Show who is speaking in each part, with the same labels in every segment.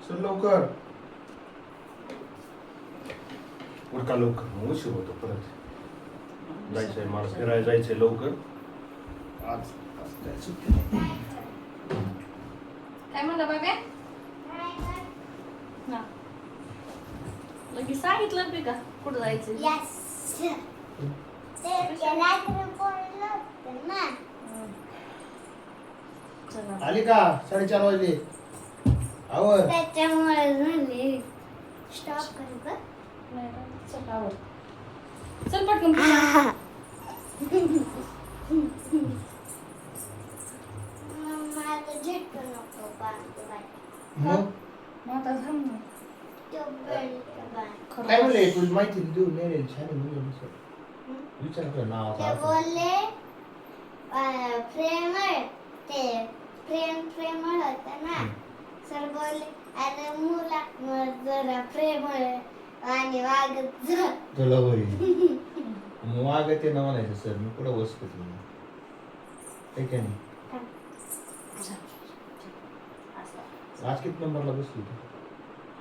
Speaker 1: चल लवकर उरका लवकर उशीर होतो परत जायचंय मला फिरायला जायचंय लवकर आज काय सुट्टी नाही.
Speaker 2: काय म्हणलं बाबा हा लगेच सांगितलं बी का कुठं जायचं चला
Speaker 1: आली का 4:30 वाजले आवर
Speaker 2: नाही ना, चल आवर. चल पटकन
Speaker 1: मग
Speaker 2: मग आता थांब ना. खरं
Speaker 1: काय म्हणले तुला माहिती देऊ नाही छान आहे मुली विचार कर नाव
Speaker 3: ते
Speaker 1: आता
Speaker 3: बोलले प्रेमळ ते प्रेमळ होतं ना सर बोलले अरे मुला जरा प्रेमळ आणि वागत जा
Speaker 1: तुला बरी मग वागत आहे ना म्हणायचं सर मी कुठं बसतो तुम्ही ठीक आहे ना आज किती नंबरला बसली तू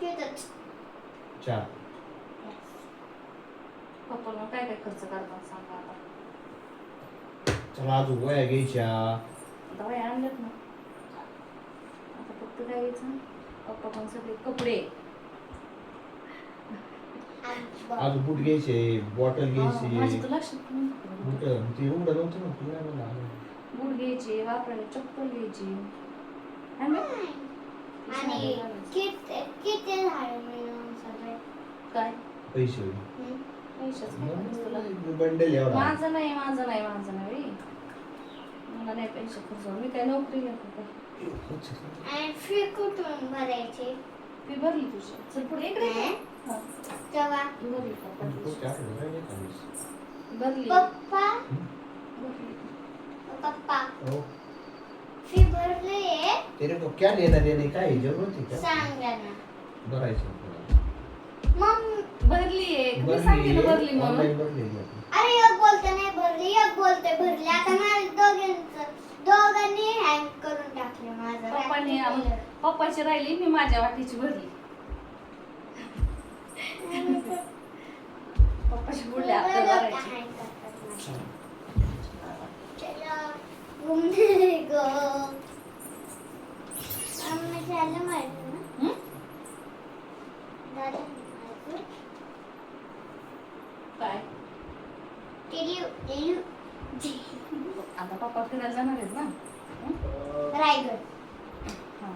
Speaker 3: तिथंच
Speaker 1: 4
Speaker 2: पप्पाला काय काय खर्च करतात सांगा आता.
Speaker 1: चला अजून वया घ्यायच्या
Speaker 2: आता वय आणलेत ना आता फक्त काय घ्यायचं पप्पा पण सगळे कपडे
Speaker 1: अजून बूट घ्यायचे बॉटल
Speaker 2: माझी
Speaker 1: घ्यायची
Speaker 2: तर लक्षात नाही.
Speaker 1: बूट ते एवढं नव्हतं ना तुला नाही म्हणलं
Speaker 2: बूट घ्यायचे वापरायला चप्पल घ्यायची है ना?
Speaker 3: आणि किती झाले मिळून सगळे
Speaker 2: काय
Speaker 1: पैसे
Speaker 2: पैशाच काय करायचं तुला?
Speaker 1: बंडल एवढा
Speaker 2: माझं नाही बाई. मला नाही पैसे खर्च मी काय नोकरी करतो का
Speaker 3: आणि फी कुठून भरायची
Speaker 2: फी भरली तुझी चल पुढे इकडे ये. हा.
Speaker 3: तेव्हा
Speaker 2: भरली का भरली
Speaker 3: पप्पा
Speaker 2: भरली
Speaker 3: पप्पा
Speaker 1: हो
Speaker 3: फी भरली
Speaker 1: तेरे को क्या लेना देने का है जरूरत है क्या
Speaker 3: सांगा ना
Speaker 1: भरायचं
Speaker 3: मग
Speaker 2: भरली आहे मी सांगते ना भरली म्हणून
Speaker 1: ऑनलाईन भरली आहे.
Speaker 3: अरे एक बोलते नाही भरली एक बोलते भरली आता माझ्या दोघांनी हँग करून टाकले
Speaker 2: पप्पाने
Speaker 3: माझं
Speaker 2: पप्पाची राहिली मी माझ्या वाटीची भरली पप्पाची बुडली आपल्याला भरायची
Speaker 3: चलो घूमने गो आम्ही झालं माहिती ना
Speaker 2: हं?
Speaker 3: दादा माहिती
Speaker 2: काय
Speaker 3: टिल्यू
Speaker 2: आता पप्पा फिरायला जाणार आहेत ना हं?
Speaker 3: रायगड
Speaker 2: हा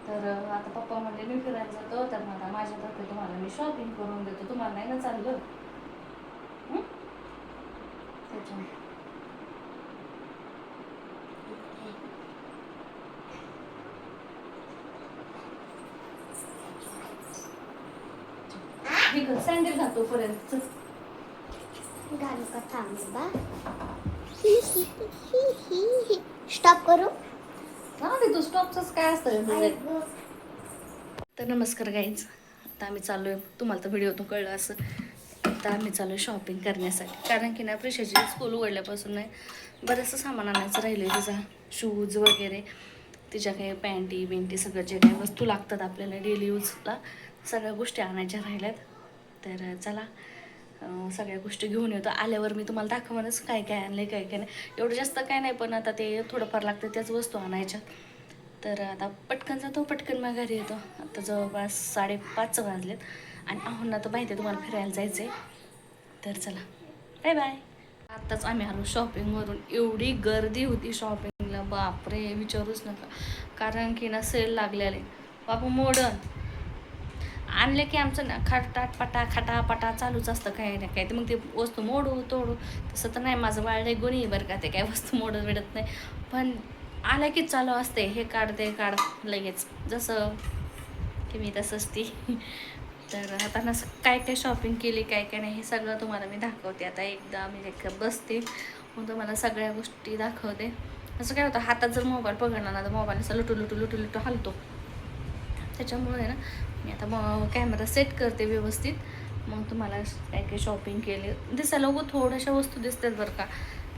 Speaker 2: तर आता पप्पा म्हणले मी फिरायला जातो तर मला माझ्यातर्फे तुम्हाला मी शॉपिंग करून देतो तुम्हाला नाही ना चाललं हं? त्याच्यामुळे मी सँडल घालतो पर्यंत
Speaker 3: घालू का थांब बा स्टॉप करू
Speaker 2: तू स्टॉपच काय असतं तर नमस्कार गाईज आता आम्ही चालू आहे तुम्हाला तर व्हिडिओतून कळलं असं आता आम्ही चालू आहे शॉपिंग करण्यासाठी कारण की ना प्रिशाची स्कूल उघडल्यापासून नाही बरंचसं सामान आणायचं राहिलं आहे तिचा शूज वगैरे तिच्या काही पॅन्टी बिंटी सगळं जे काही वस्तू लागतात आपल्याला डेली यूजला सगळ्या गोष्टी आणायच्या राहिल्यात तर चला सगळ्या गोष्टी घेऊन येतो आल्यावर मी तुम्हाला दाखवणच काय काय आणलं काय काय नाही एवढं जास्त काय नाही पण आता ते थोडंफार लागतं त्याच वस्तू आणायच्या तर आता पटकन जातो पटकन मग घरी येतो आता जवळपास 5:30 वाजलेत आणि आहोंना तर माहिती आहे तुम्हाला फिरायला जायचं आहे तर चला बाय बाय आत्ताच आम्ही आलो शॉपिंगवरून एवढी गर्दी होती शॉपिंगला बापरे विचारूच नका कारण की ना सेल लागलेले बापू मॉडर्न आणले की आमचं ना खटापटा चालूच असतं काही ना काही तर मग ते वस्तू मोडू तोडू तसं तर नाही माझं बाळ गुणी बरं का ते काय वस्तू मोडत विडत नाही पण आलं की चालू असते हे काढ ते काढ लगेच जसं की मी तसंच ती तर आता ना काय काय शॉपिंग केली काय काय नाही हे सगळं तुम्हाला मी दाखवते आता एकदा मी एक बसते मग तुम्हाला सगळ्या गोष्टी दाखवते असं काय होतं हातात जर मोबाईल पकडला ना तर मोबाईल असं लुटू हलतो त्याच्यामुळे ना मी आता कॅमेरा सेट करते व्यवस्थित मग तुम्हाला काय काय शॉपिंग केले दिसायला थोड्याशा वस्तू दिसतात बरं का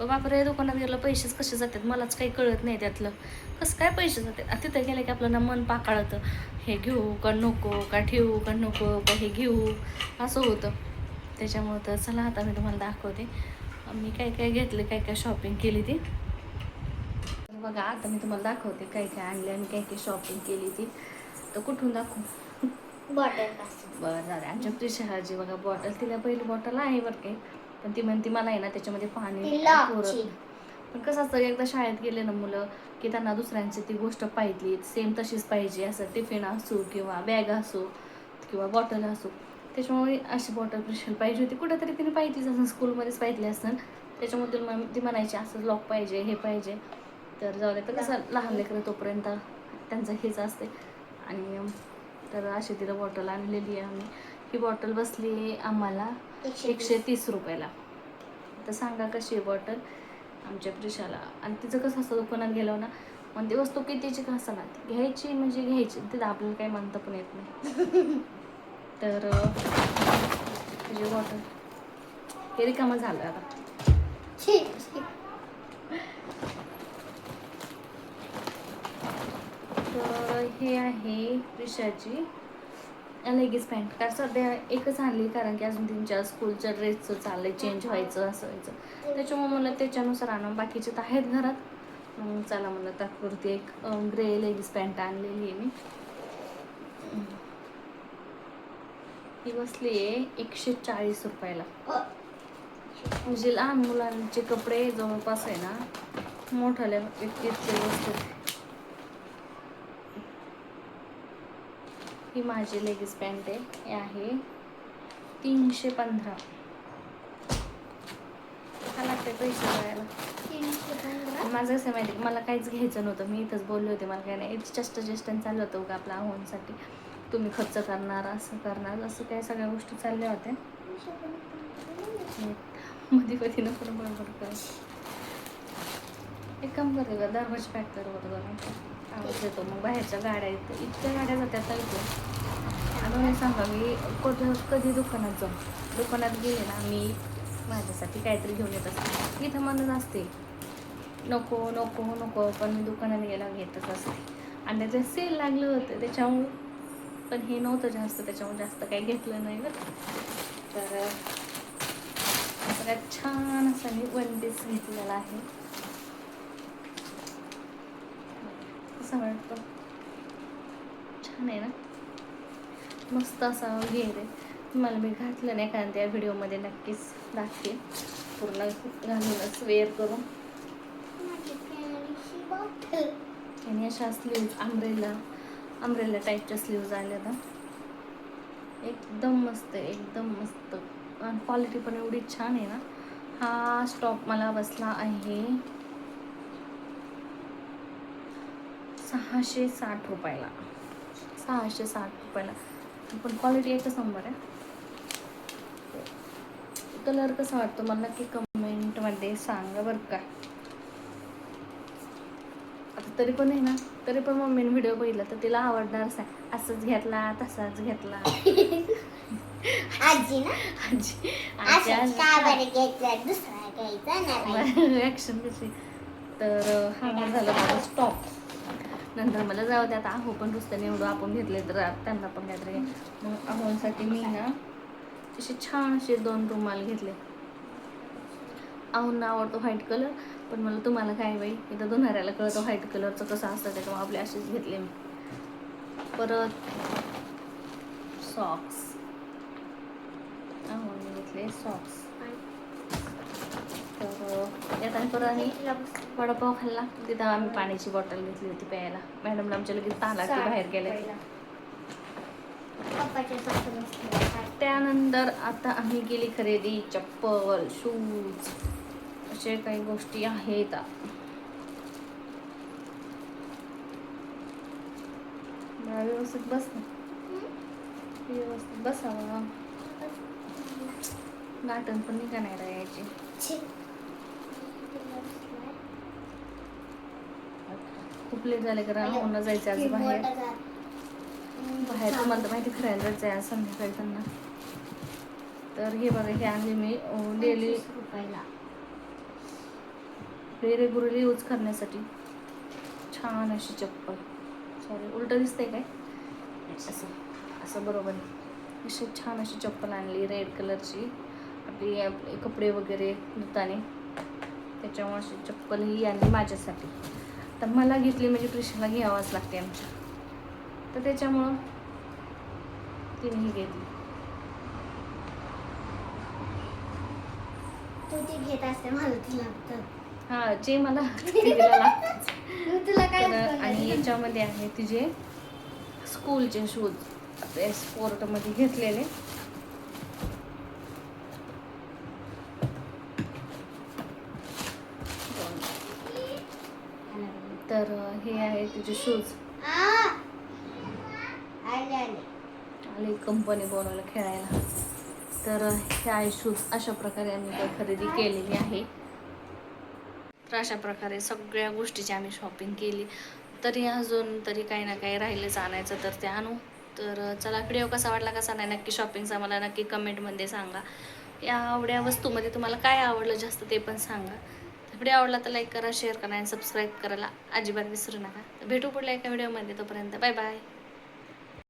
Speaker 2: बापरे दुकानात गेलं पैसेच कसे जातात मलाच काही कळत नाही त्यातलं कसं काय पैसे जातात. आता तिथं गेलं की आपलं ना मन पाकाळतं, हे घेऊ का नको, का ठेवू का नको, का हे घेऊ असं होतं. त्याच्यामुळं तर चला आता मी तुम्हाला दाखवते मी काय काय घेतले, काय काय शॉपिंग केली ती. बघा आता मी तुम्हाला दाखवते काय काय आणले आणि काय काय शॉपिंग केली ती. तर कुठून दाखवू?
Speaker 3: बॉटल
Speaker 2: बरं झालं. आमच्या प्रिशाची बघा बॉटल, तिला पहिली बॉटल आहे बरं काही, पण ती म्हणते मला आहे ना त्याच्यामध्ये पाणी पुरत. पण कसं असतं एकदा शाळेत गेले ना मुलं की त्यांना दुसऱ्यांची ती गोष्ट पाहिजे सेम तशीच पाहिजे, असं टिफिन असो किंवा बॅग असो किंवा बॉटल असो. त्याच्यामुळे अशी बॉटल प्रिशल पाहिजे होती, कुठेतरी तिने पाहिजेच असं स्कूलमध्येच पाहिजे असतं. त्याच्यामुळे ती म्हणायची असं लॉक पाहिजे हे पाहिजे. तर जाऊ दे, तर कसं लहान लेकरं तोपर्यंत त्यांचं हेच असते. आणि तर अशी तिला बॉटल आणलेली आहे आम्ही. ही बॉटल बसली आम्हाला 130 रुपयाला. तर सांगा कशी आहे बॉटल आमच्या प्रिशाला. आणि तिचं कसं असतं दुकानात गेलं ना मग ती वस्तू कितीची का असं ना घ्यायची म्हणजे घ्यायची, तिथं आपल्याला काही म्हणता पण येत नाही. तर तुझी बॉटल हे रिकामं झालं आता. तर हे आहे प्रिशाची लेगीज पॅन्ट. कारण सध्या एकच आणली कारण की अजून त्यांच्या स्कूलच्या ड्रेसचं चाललंय चेंज व्हायचं असं व्हायचं. त्याच्यामुळे मला त्याच्यानुसार आणून बाकीचे तर आहेत घरात. मग चला मला तात्पुरती एक ग्रे लेगीज पॅन्ट आणलेली आहे मी. ही बसली आहे 140 रुपयाला. म्हणजे लहान मुलांचे कपडे जवळपास आहे ना मोठ्याल्या व्यक्तीचे वस्तू. ही माझी लेगीज पॅन्ट आहे, हे आहे 315. का लागते पैसे द्यायला. माझं कसं माहिती मला काहीच घ्यायचं नव्हतं, मी इथंच बोलले होते मला काय नाही चेष्टन चाललं होतं का आपल्या आव्हानसाठी तुम्ही खर्च करणार असं करणार असं काय सगळ्या गोष्टी चालल्या होत्या. मध्ये कधी नको बरोबर कर एक काम करते का दरवाजा पॅक कर बरोबर आवाज येतो. मग बाहेरच्या गाड्या येतो, इतक्या गाड्या जातात इथे. आणि सांगा मी कधी दुकानात जाऊ, दुकानात गेले ना मी माझ्यासाठी काहीतरी घेऊन येत असते. इथं म्हणत असते नको नको नको, पण मी दुकानात गेला घेतच असते. आणि त्याचं सेल लागलं होतं त्याच्यामुळं, पण हे नव्हतं जास्त त्याच्यामुळे जास्त काही घेतलं नाही बरं. तर सगळ्यात छान असं मी 1 पीस घेतलेला आहे. कसं वाटतं छान आहे ना, मस्त असा घेर आहे. मला मी घातलं नाही कारण त्या व्हिडिओमध्ये नक्कीच दाखवेन पूर्ण घालूनच वेअर करून. आणि अशा स्लीव्ज आंब्रेला टाईपच्या स्लीव्ज आल्या ना एकदम मस्त आहे, एकदम मस्त. आणि क्वालिटी पण एवढी छान आहे ना. हा स्टॉप मला बसला आहे 660 रुपयाला. 660 रुपयाला, पण क्वालिटी एकच नंबर आहे. कलर कसा वाटतो मला नक्की कमेंटमध्ये सांगा बरं का. आता तरी पण आहे ना, तरी पण मम्मीने व्हिडिओ बघितला तर तिला आवडणारच आहे. असंच घेतला तसाच घेतला.
Speaker 3: आजी ना
Speaker 2: ॲक्शन कशी. तर हा झालं माझा स्टॉप. नंतर मला जाऊ द्या आता आहो पण रुस्त्याने एवढं आपण घेतले तर त्यांना पण काहीतरी. मग आहोंसाठी मी ना असे छान असे 2 रुमाल घेतले. आहोंना आवडतो व्हाईट कलर, पण मला तुम्हाला काय बाई इथं धुणाऱ्याला कळतं व्हाईट कलरचं कसं असतं, त्याच्यामुळे आपले असेच घेतले मी. परत सॉक्स आहोंने घेतले सॉक्स. तर येताना परत आम्ही वडापाव खाल्ला, तिथं आम्ही पाण्याची बॉटल घेतली होती प्यायला. मॅडमला आमच्या लगेच ताण लागते बाहेर गेल्या. त्यानंतर आता आम्ही गेली खरेदी चप्पल शूज असे काही गोष्टी आहेत. व्यवस्थित बस ना, व्यवस्थित बसावा. गाठण पण निघा नाही राहायची. खूप लेट झाले कारण होणं जायचं आज बाहेर. तुम्हाला तर माहिती फिरायला जायचं आहे आज संध्याकाळी त्यांना. तर हे बघा हे आणले मी डेली आपले रेग्युलरली यूज करण्यासाठी छान अशी चप्पल. सॉरी उलटं दिसतंय काय? असं असं बरोबर आहे. अशी छान अशी चप्पल आणली रेड कलरची. आपले कपडे वगैरे धुताने त्याच्यामुळे अशी चप्पल ही आणली माझ्यासाठी. तर मला घेतली म्हणजे प्रिशाला घ्यावाच लागते आमच्या, तर त्याच्यामुळं तिनेही घेतली.
Speaker 3: तू ती घेत असते मला ती लागतं.
Speaker 2: हां जे मला तिला लागतं.
Speaker 3: तुला काय
Speaker 2: आणि याच्यामध्ये आहे तिचे स्कूलचे शूज ते स्पोर्टमध्ये घेतलेले. तर हे आहे तिचे शूज. आले कंपनी बनवलं खेळायला. तर हे आहे शूज. अशा प्रकारे आम्ही काही खरेदी केलेली आहे. तर अशा प्रकारे सगळ्या गोष्टीची आम्ही शॉपिंग केली. तरी अजून तरी काही ना काही राहिलंच आणायचं तर ते आणू. तर चला व्हिडिओ कसा वाटला कसा नाही नक्की शॉपिंगचा मला नक्की कमेंटमध्ये सांगा. या आवड्या वस्तूमध्ये तुम्हाला काय आवडलं जास्त ते पण सांगा. व्हिडिओ आवडला तर लाईक करा, शेअर करा आणि सबस्क्राईब करायला अजिबात विसरू नका. भेटू पुढल्या एका व्हिडिओमध्ये. तोपर्यंत बाय बाय.